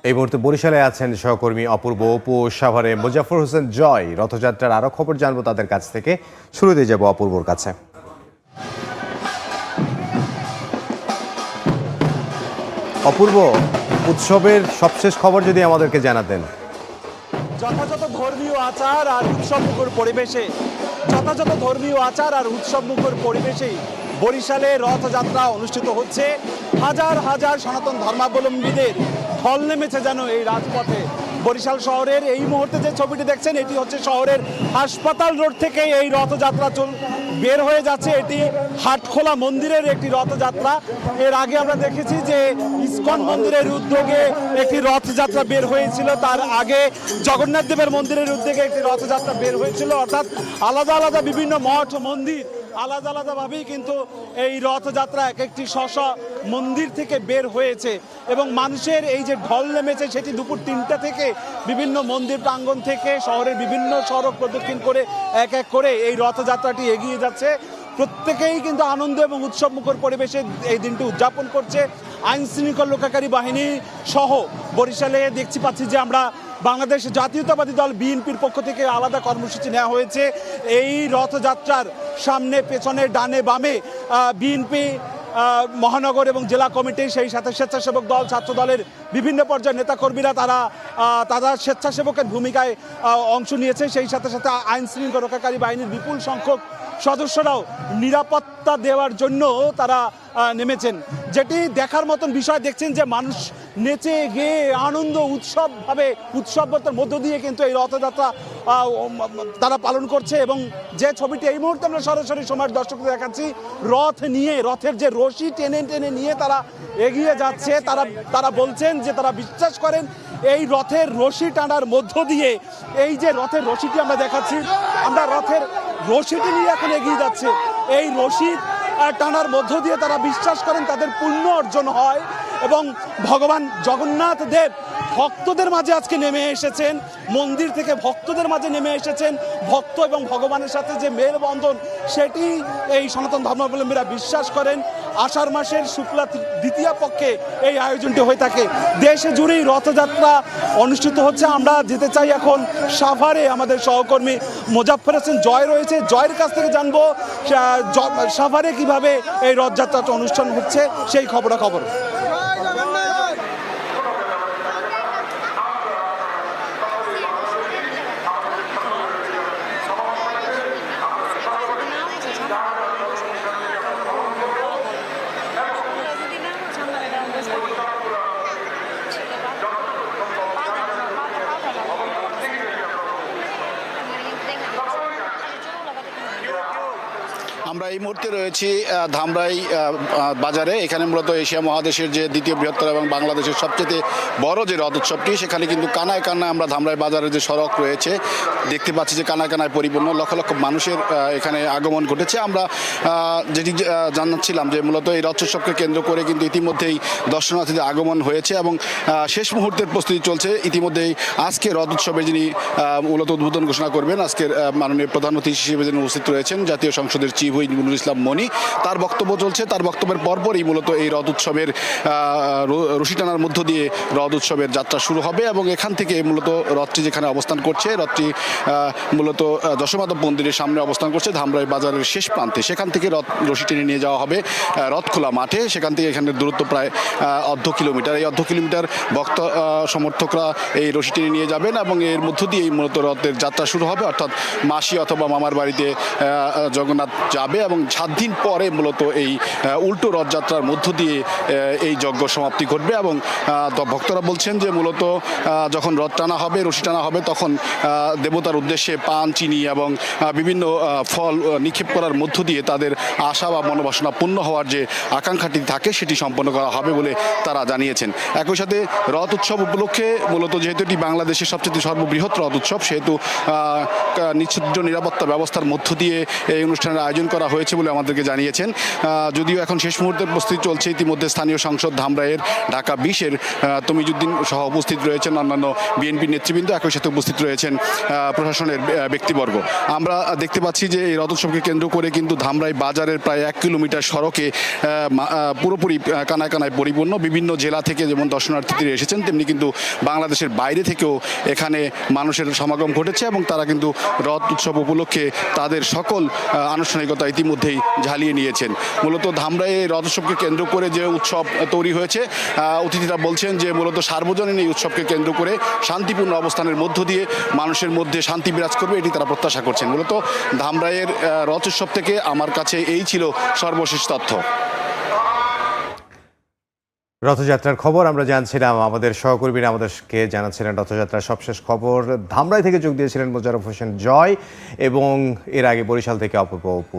এই মুহূর্তে বরিশালে আছেন সহকর্মী অপূর্ব, অপু, সাভারে মোজাফফর হোসেন জয়। রথযাত্রার আরো খবর জানবো তাদের কাছ থেকে। শুরুতে যাব অপূর্বর কাছে। অপূর্ব, উৎসবের সবশেষ খবর যদি আমাদেরকে জানাতেন। যথাযথ ধর্মীয় আচার আর উৎসবমুখর পরিবেশেই বরিশালে রথযাত্রা অনুষ্ঠিত হচ্ছে। হাজার হাজার সনাতন ধর্মাবলম্বীদের ঢল নেমেছে যেন এই রাজপথে। বরিশাল শহরের এই মুহূর্তে যে ছবিটি দেখছেন, এটি হচ্ছে শহরের হাসপাতাল রোড থেকে এই রথযাত্রা বের হয়ে যাচ্ছে। এটি হাটখোলা মন্দিরের একটি রথযাত্রা। এর আগে আমরা দেখেছি যে ইসকন মন্দিরের উদ্যোগে একটি রথযাত্রা বের হয়েছিল, তার আগে জগন্নাথ দেবের মন্দিরের উদ্যোগে একটি রথযাত্রা বের হয়েছিল। অর্থাৎ আলাদা আলাদা বিভিন্ন মঠ মন্দির আলাদা আলাদাভাবেই কিন্তু এই রথযাত্রা এক একটি মন্দির থেকে বের হয়েছে এবং মানুষের এই যে ঢল নেমেছে সেটি দুপুর 3টা থেকে বিভিন্ন মন্দির প্রাঙ্গণ থেকে শহরের বিভিন্ন সড়ক প্রদক্ষিণ করে এক এক করে এই রথযাত্রাটি এগিয়ে যাচ্ছে। প্রত্যেকেই কিন্তু আনন্দ এবং উৎসবমুখর পরিবেশে এই দিনটি উদযাপন করছে। আইন শৃঙ্খলা রক্ষাকারী বাহিনী সহ বরিশালে পাচ্ছি যে আমরা বাংলাদেশ জাতীয়তাবাদী দল বিএনপির পক্ষ থেকে আলাদা কর্মসূচি নেওয়া হয়েছে। এই রথযাত্রার সামনে, পেছনে, ডানে বামে বিএনপি মহানগর এবং জেলা কমিটি, সেই সাথে স্বেচ্ছাসেবক দল, ছাত্র দলের বিভিন্ন পর্যায়ের নেতাকর্মীরা তারা স্বেচ্ছাসেবকের ভূমিকায় অংশ নিয়েছে। সেই সাথে সাথে আইন শৃঙ্খলা রক্ষাকারী বাহিনীর বিপুল সংখ্যক সদস্যরাও নিরাপত্তা দেওয়ার জন্য তারা নেমেছেন। যেটি দেখার মতন বিষয়, দেখছেন যে মানুষ নেচে গেয়ে আনন্দ উৎসবতার মধ্য দিয়ে কিন্তু এই রথযাত্রা তারা পালন করছে। এবং যে ছবিটি এই মুহূর্তে আমরা সরাসরি সময়ের দর্শকদের দেখাচ্ছি, রথের যে রশি টেনে টেনে নিয়ে তারা এগিয়ে যাচ্ছে। তারা বলছেন যে তারা বিশ্বাস করেন এই রথের রশি টানার মধ্য দিয়ে, এই যে রথের রশিটি আমরা দেখাচ্ছি, আমরা রথের রশিটি নিয়ে এখন এগিয়ে যাচ্ছে। এই রশি টানার মধ্য দিয়ে তারা বিশ্বাস করেন তাদের পুণ্য অর্জন হয় এবং ভগবান জগন্নাথ দেব ভক্তদের মাঝে আজকে নেমে এসেছেন, মন্দির থেকে ভক্তদের মাঝে নেমে এসেছেন। ভক্ত এবং ভগবানের সাথে যে মেলবন্ধন, সেটি এই সনাতন ধর্মাবলম্বীরা বিশ্বাস করেন। আষাঢ় মাসের শুক্লা দ্বিতীয়া পক্ষে এই আয়োজনটি হয়ে থাকে। দেশে জুড়েই রথযাত্রা অনুষ্ঠিত হচ্ছে। আমরা যেতে চাই এখন সাভারে, আমাদের সহকর্মী মোজাফফর হোসেন জয় রয়েছে। জয়ের কাছ থেকে জানবো সাভারে কিভাবে এই রথযাত্রাটা অনুষ্ঠান হচ্ছে সেই খবরাখবর। আমরা এই মুহূর্তে রয়েছি ধামরাই বাজারে। এখানে মূলত এশিয়া মহাদেশের যে দ্বিতীয় বৃহত্তর এবং বাংলাদেশের সবচেয়ে বড় যে রথ উৎসবটি, সেখানে কিন্তু কানায় কানায় আমরা ধামরাই বাজারের যে সড়ক রয়েছে দেখতে পাচ্ছি যে কানায় কানায় পরিপূর্ণ, লক্ষ লক্ষ মানুষের এখানে আগমন ঘটেছে। আমরা যেটি জানাচ্ছিলাম যে মূলত এই রথ উৎসবকে কেন্দ্র করে কিন্তু ইতিমধ্যেই দর্শনার্থীদের আগমন হয়েছে এবং শেষ মুহূর্তের প্রস্তুতি চলছে। ইতিমধ্যেই আজকে রথ উৎসবে যিনি মূলত উদ্বোধন ঘোষণা করবেন, আজকের মাননীয় প্রধান অতিথি হিসেবে যিনি উপস্থিত রয়েছেন জাতীয় সংসদের চিফ নুরুল ইসলাম মনি, তার বক্তব্য চলছে। তার বক্তব্যের পরপরই মূলত এই রথ উৎসবের রশি টানার মধ্য দিয়ে রথ উৎসবের যাত্রা শুরু হবে এবং এখান থেকে মূলত রথটি যেখানে অবস্থান করছে, রথটি মূলত যশোমাধব মন্দিরের সামনে অবস্থান করছে ধামরাই বাজারের শেষ প্রান্তে। সেখান থেকে রশি টেনে নিয়ে যাওয়া হবে রথখোলা মাঠে। সেখান থেকে এখানের দূরত্ব প্রায় 1/2 কিলোমিটার। এই 1/2 কিলোমিটার ভক্ত সমর্থকরা এই রশি টেনে নিয়ে যাবেন এবং এর মধ্য দিয়েই মূলত রথের যাত্রা শুরু হবে। অর্থাৎ মাসি অথবা মামার বাড়িতে জগন্নাথ যাবে এবং 7 দিন পরে মূলত এই উল্টো রথযাত্রার মধ্য দিয়ে এই যজ্ঞ সমাপ্তি ঘটবে। এবং ভক্তরা বলছেন যে মূলত যখন রথ টানা হবে, রশি টানা হবে, তখন দেবতার উদ্দেশ্যে পান, চিনি এবং বিভিন্ন ফল নিক্ষেপ করার মধ্য দিয়ে তাদের আশা বা মনোবাসনা পূর্ণ হওয়ার যে আকাঙ্ক্ষাটি থাকে সেটি সম্পন্ন করা হবে বলে তারা জানিয়েছেন। একই সাথে রথ উৎসব উপলক্ষে মূলত যেহেতু এটি বাংলাদেশের সবচেয়ে সর্ববৃহৎ রথ উৎসব, সেহেতু নিশ্চিত নিরাপত্তা ব্যবস্থার মধ্য দিয়ে এই অনুষ্ঠানের আয়োজন করা করা হয়েছে বলে আমাদেরকে জানিয়েছেন। যদিও এখন শেষ মুহূর্তের প্রস্তুতি চলছে, ইতিমধ্যে স্থানীয় সংসদ ধামরাইয়ের ঢাকা 20-এর তমিজুদ্দিন সহ উপস্থিত রয়েছেন, অন্যান্য বিএনপি নেতৃবৃন্দ, একই সাথে উপস্থিত রয়েছেন প্রশাসনের ব্যক্তিবর্গ। আমরা দেখতে পাচ্ছি যে এই রথোৎসবকে কেন্দ্র করে কিন্তু ধামরাই বাজারের প্রায় 1 কিলোমিটার সড়কে পুরোপুরি কানায় কানায় পরিপূর্ণ। বিভিন্ন জেলা থেকে যেমন দর্শনার্থীরা এসেছেন, তেমনি কিন্তু বাংলাদেশের বাইরে থেকেও এখানে মানুষের সমাগম ঘটেছে এবং তারা কিন্তু রথ উৎসব উপলক্ষে তাদের সকল আনুষ্ঠানিকতা ইতিমধ্যেই ঝালিয়ে নিয়েছেন। মূলত ধামরাই রথ উৎসবকে কেন্দ্র করে যে উৎসব তৈরি হয়েছে, অতিথিরা বলছেন যে মূলত সার্বজনীন এই উৎসবকে কেন্দ্র করে শান্তিপূর্ণ অবস্থানের মধ্য দিয়ে মানুষের মধ্যে শান্তি বিরাজ করবে, এটি তারা প্রত্যাশা করছেন। মূলত ধামরাইয়ের রথ উৎসব থেকে আমার কাছে এই ছিল সর্বশেষ তথ্য। রথযাত্রার খবর আমরা জানছিলাম, আমাদের সহকর্মীরা আমাদেরকে জানাচ্ছিলেন রথযাত্রার সবশেষ খবর। ধামরাই থেকে যোগ দিয়েছিলেন মোজাররফ হোসেন জয় এবং এর আগে বরিশাল থেকে অপূর্ব অপু।